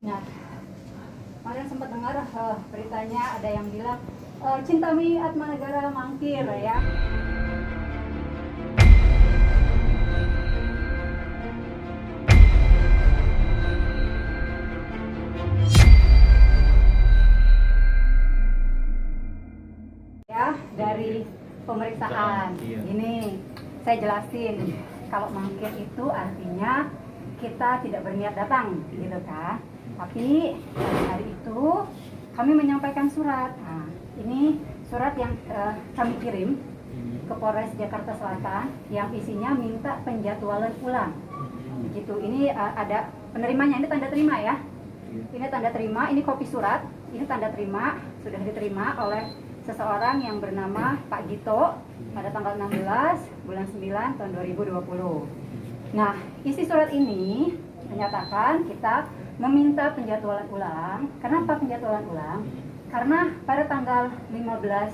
Nah, kemarin sempat dengar beritanya ada yang bilang Cintami Atmanegara mangkir ya. Ya, dari pemeriksaan ini saya jelasin kalau mangkir itu artinya kita tidak berniat datang gitu kan. Tapi hari itu kami menyampaikan surat. Nah, ini surat yang kami kirim ke Polres Jakarta Selatan yang isinya minta penjadwalan ulang. Begitu. Ini ada penerimanya, ini tanda terima ya. Ini tanda terima, ini kopi surat, ini tanda terima, sudah diterima oleh seseorang yang bernama Pak Gito pada tanggal 16 bulan 9 tahun 2020. Nah, isi surat ini menyatakan kita meminta penjadwalan ulang. Kenapa penjadwalan ulang? Karena pada tanggal 15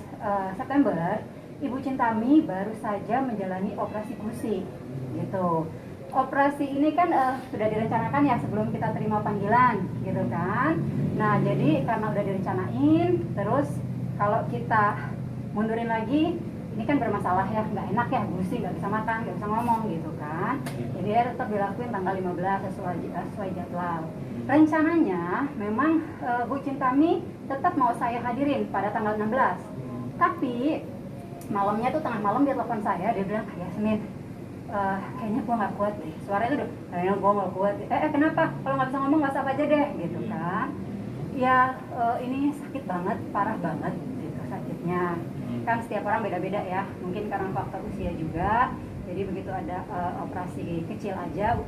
September Ibu Cintami baru saja menjalani operasi gusi gitu. Operasi ini kan sudah direncanakan ya sebelum kita terima panggilan gitu kan. Nah, jadi karena udah direncanain, terus kalau kita mundurin lagi ini kan bermasalah ya, nggak enak ya, gusi, nggak bisa makan, nggak bisa ngomong gitu kan. Jadi ya tetap dilakuin tanggal 15 sesuai jadwal. Rencananya memang Bu Cintami tetap mau saya hadirin pada tanggal 16. Tapi malamnya tuh tengah malam dia telepon saya, dia bilang, Yasmin, kayaknya gua nggak kuat deh. Suaranya tuh, kayaknya gua nggak kuat. Kenapa? Kalau nggak bisa ngomong WhatsApp aja deh, gitu kan. Ya ini sakit banget, parah banget gitu sakitnya. Kan setiap orang beda-beda ya, mungkin karena faktor usia juga. Jadi begitu ada operasi kecil aja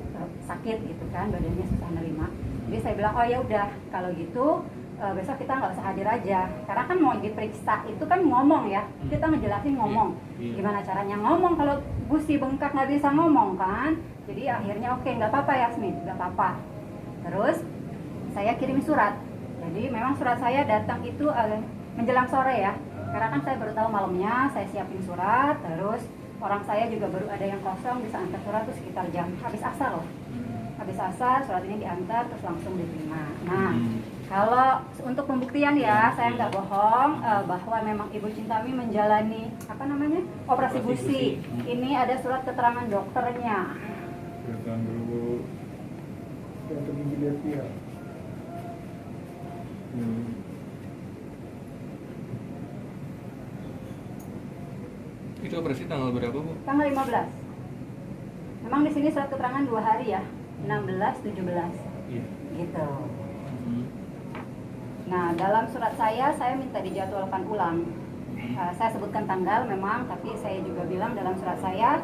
sakit gitu kan, badannya susah nerima. Jadi saya bilang, oh ya udah kalau gitu besok kita nggak usah hadir aja, karena kan mau diperiksa itu kan ngomong ya, kita ngejelasin ngomong. Gimana caranya ngomong kalau gusi bengkak nggak bisa ngomong kan. Jadi akhirnya oke, nggak apa-apa Yasmin, nggak apa-apa. Terus saya kirim surat. Jadi memang surat saya datang itu menjelang sore ya, karena kan saya baru tahu malamnya, saya siapin surat. Terus orang saya juga baru ada yang kosong, bisa antar surat tuh sekitar jam habis asar loh. Habis asar surat ini diantar terus langsung diterima. Nah, kalau untuk pembuktian ya, saya nggak bohong bahwa memang Ibu Cintami menjalani operasi gusi. Ini ada surat keterangan dokternya. Itu operasi tanggal berapa, Bu? Tanggal 15. Memang di sini surat keterangan 2 hari ya, 16, 17. Iya. Gitu. Nah, dalam surat saya minta dijadwalkan ulang. Saya sebutkan tanggal memang, tapi saya juga bilang dalam surat saya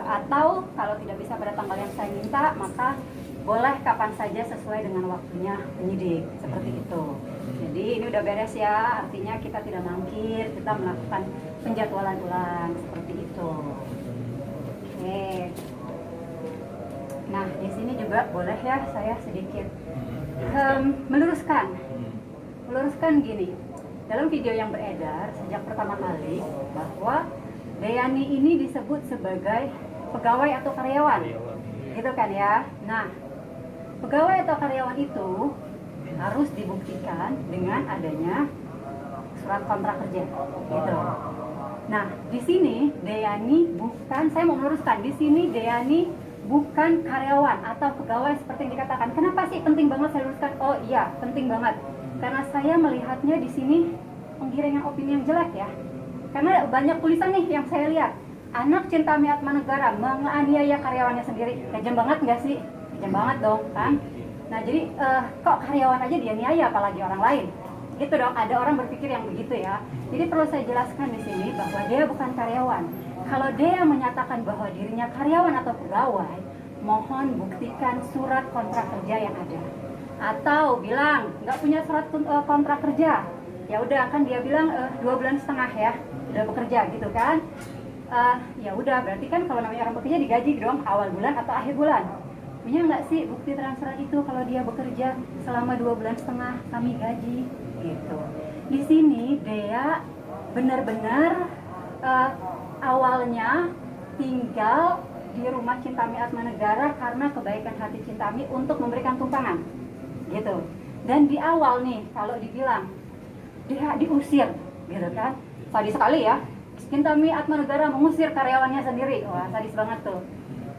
atau kalau tidak bisa pada tanggal yang saya minta, maka boleh kapan saja sesuai dengan waktunya penyidik, seperti itu. Jadi ini udah beres ya, artinya kita tidak mangkir, kita melakukan penjadwalan ulang, seperti itu. Oke. Nah, di sini juga boleh ya saya sedikit meluruskan gini. Dalam video yang beredar sejak pertama kali bahwa Deyani ini disebut sebagai pegawai atau karyawan, gitu kan ya. Nah, pegawai atau karyawan itu harus dibuktikan dengan adanya surat kontrak kerja, gitu. Nah, di sini Deyani bukan, saya mau meluruskan, di sini Deyani bukan karyawan atau pegawai seperti yang dikatakan. Kenapa sih penting banget saya luruskan? Oh iya, penting banget. Karena saya melihatnya di sini penggiringan opini yang jelek ya. Karena banyak tulisan nih yang saya lihat. Anak Cintami Atmanegara menganiaya karyawannya sendiri. Kejam banget nggak sih? Kejam banget dong kan? Nah jadi kok karyawan aja dia niaya apalagi orang lain? Gitu dong, ada orang berpikir yang begitu ya. Jadi perlu saya jelaskan di sini bahwa dia bukan karyawan. Kalau dia menyatakan bahwa dirinya karyawan atau pegawai, mohon buktikan surat kontrak kerja yang ada. Atau bilang nggak punya surat kontrak kerja, ya udah kan dia bilang 2,5 bulan ya udah bekerja gitu kan. Ya udah berarti kan kalau namanya orang bekerja digaji dong awal bulan atau akhir bulan. Punya nggak sih bukti transfer itu kalau dia bekerja selama 2,5 bulan kami gaji gitu. Di sini dia benar-benar awalnya tinggal di rumah Cintami Atmanegara karena kebaikan hati Cintami untuk memberikan tumpangan. gitu. Dan di awal nih kalau dibilang dia diusir gitu kan, sadis sekali ya. Chintami Atmanegara mengusir karyawannya sendiri. Wah, sadis banget tuh.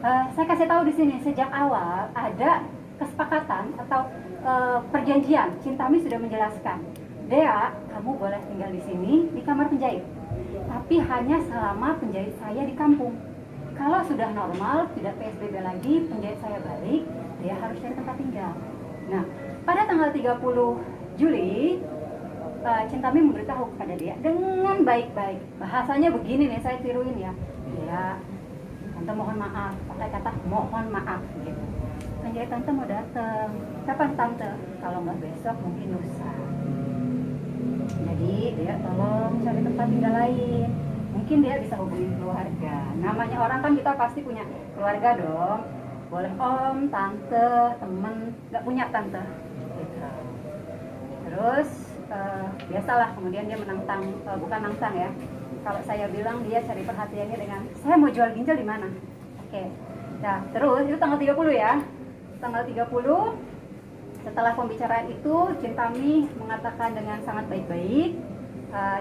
Saya kasih tahu di sini sejak awal ada kesepakatan atau perjanjian. Chintami sudah menjelaskan, Dea, kamu boleh tinggal di sini di kamar penjahit, tapi hanya selama penjahit saya di kampung. Kalau sudah normal, tidak PSBB lagi, penjahit saya balik, Dea harus cari tempat tinggal. Nah, pada tanggal 30 Juli, Chintami memberitahu kepada dia dengan baik-baik. Bahasanya begini nih, saya tiruin ya. Dia, tante mohon maaf, pakai kata mohon maaf gitu. Penjahit tante mau datang. Kapan tante? Kalau nggak besok, mungkin lusa. Jadi dia tolong cari tempat tinggal lain. Mungkin dia bisa hubungi keluarga. Namanya orang kan kita pasti punya keluarga dong. Boleh om, tante, temen. Nggak punya tante. Gitu. Terus biasalah kemudian dia menantang, bukan nantang ya. Kalau saya bilang dia cari perhatiannya dengan saya mau jual ginjal di mana. Oke. Nah, terus itu tanggal 30 ya. Tanggal 30 setelah pembicaraan itu Chintami mengatakan dengan sangat baik-baik.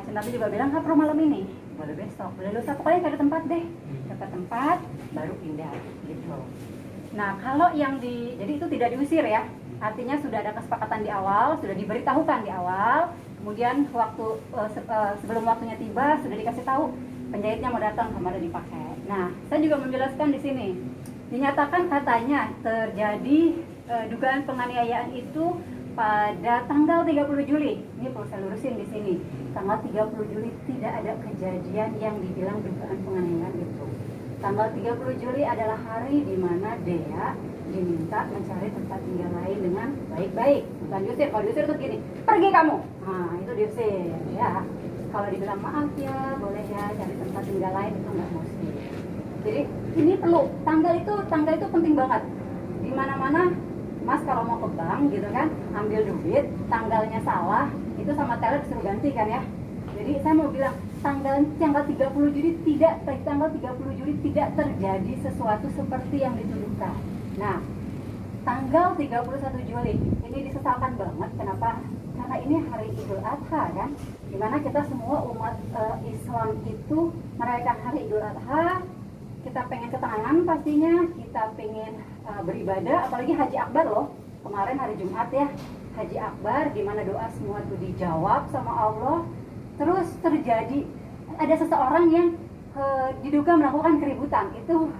Chintami juga bilang nggak perlu malam ini, boleh besok, boleh lusa, pokoknya cari tempat deh, dapat tempat baru pindah gitu. Nah kalau yang jadi itu tidak diusir ya, artinya sudah ada kesepakatan di awal, sudah diberitahukan di awal, kemudian waktu sebelum waktunya tiba sudah dikasih tahu penjahitnya mau datang, kamar udah dipakai. Nah saya juga menjelaskan di sini, dinyatakan katanya terjadi dugaan penganiayaan itu pada tanggal 30 Juli. Ini perlu saya lurusin di sini. Tanggal 30 Juli tidak ada kejadian yang dibilang dugaan penganiayaan itu. Tanggal 30 Juli adalah hari di mana Dea diminta mencari tempat tinggal lain dengan baik-baik. Bukan diusir. Kalau diusir itu gini, pergi kamu. Nah, itu diusir ya. Kalau dibilang maaf ya, boleh ya cari tempat tinggal lain, itu nggak mesti. Jadi ini perlu, tanggal itu penting banget. Di mana-mana Mas kalau mau ke bank gitu kan, ambil duit, tanggalnya salah, itu sama teller disuruh ganti kan ya. Jadi saya mau bilang tanggal 30 Juli tidak terjadi sesuatu seperti yang dituduhkan. Nah, tanggal 31 Juli ini disesalkan banget. Kenapa? Karena ini hari Idul Adha kan, dimana kita semua umat Islam itu merayakan hari Idul Adha. Kita pengen ketenangan pastinya, kita pengen beribadah, apalagi Haji Akbar loh. Kemarin hari Jumat ya, Haji Akbar, di mana doa semua itu dijawab sama Allah. Terus terjadi ada seseorang yang diduga melakukan keributan. Itu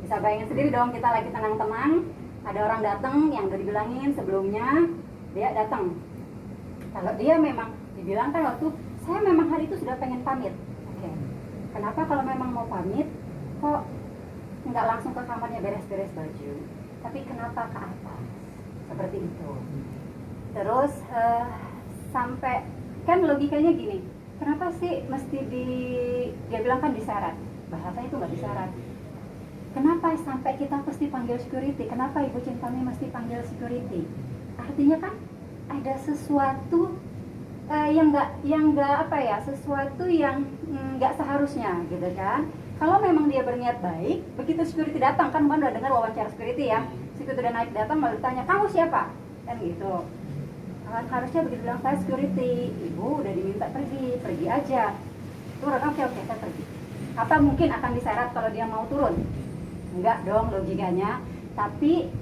bisa bayangin sendiri dong, kita lagi tenang-tenang, ada orang datang yang udah dibilangin sebelumnya, dia datang. Kalau dia memang dibilang kan waktu saya memang hari itu sudah pengen pamit. Oke. Kenapa kalau memang mau pamit kok nggak langsung ke kamarnya beres-beres baju, tapi kenapa ke atas seperti itu? Terus sampai kan logikanya gini, kenapa sih mesti dia bilang kan disyarat, bahasanya itu nggak disyarat. Kenapa sampai kita mesti panggil security? Kenapa Ibu Chintami mesti panggil security? Artinya kan ada sesuatu yang nggak apa ya, sesuatu yang nggak seharusnya gitu kan. Kalau memang dia berniat baik, begitu security datang, kan udah dengar wawancara security ya, security udah naik datang malah ditanya, kamu siapa? Kan gitu. Harusnya begitu bilang, saya security, ibu udah diminta pergi aja. Turun, oke, saya pergi. Apa mungkin akan diseret kalau dia mau turun? Enggak dong logikanya. Tapi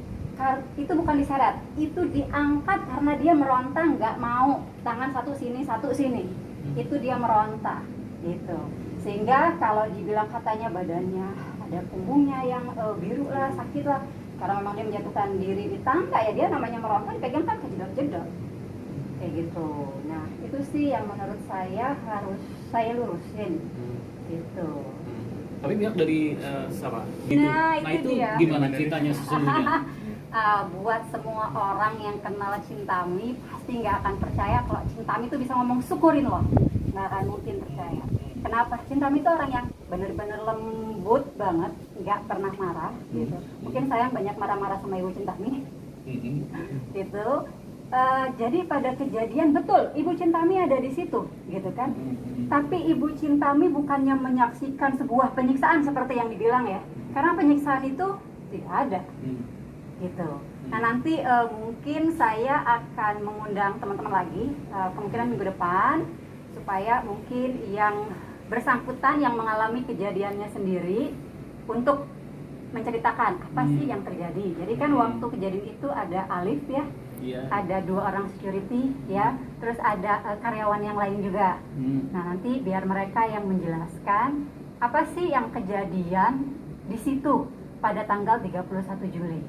itu bukan diseret, itu diangkat karena dia meronta, nggak mau tangan satu sini, itu dia meronta gitu. Sehingga kalau dibilang katanya badannya ada punggungnya yang biru lah, sakit lah, karena memang dia menjatuhkan diri di tangga ya, dia namanya meronta, dipegang kan kejedot-jedot kayak gitu. Nah itu sih yang menurut saya harus saya lurusin gitu. Tapi pihak dari siapa? Gitu. Nah itu dia. Gimana ceritanya sesungguhnya? Buat semua orang yang kenal Chintami pasti nggak akan percaya kalau Chintami itu bisa ngomong syukurin loh, nggak akan mungkin percaya. Kenapa? Chintami itu orang yang bener-bener lembut banget, nggak pernah marah gitu. Mungkin sayang banyak marah-marah sama Ibu Chintami gitu. Jadi pada kejadian betul Ibu Chintami ada di situ gitu kan. Tapi Ibu Chintami bukannya menyaksikan sebuah penyiksaan seperti yang dibilang ya, karena penyiksaan itu tidak ada gitu. Nah nanti mungkin saya akan mengundang teman-teman lagi kemungkinan minggu depan supaya mungkin yang bersangkutan yang mengalami kejadiannya sendiri untuk menceritakan apa sih yang terjadi. Jadi kan waktu kejadian itu ada Alif ya, Iya. ada 2 orang security ya, terus ada karyawan yang lain juga. Nah nanti biar mereka yang menjelaskan apa sih yang kejadian di situ pada tanggal 31 Juli.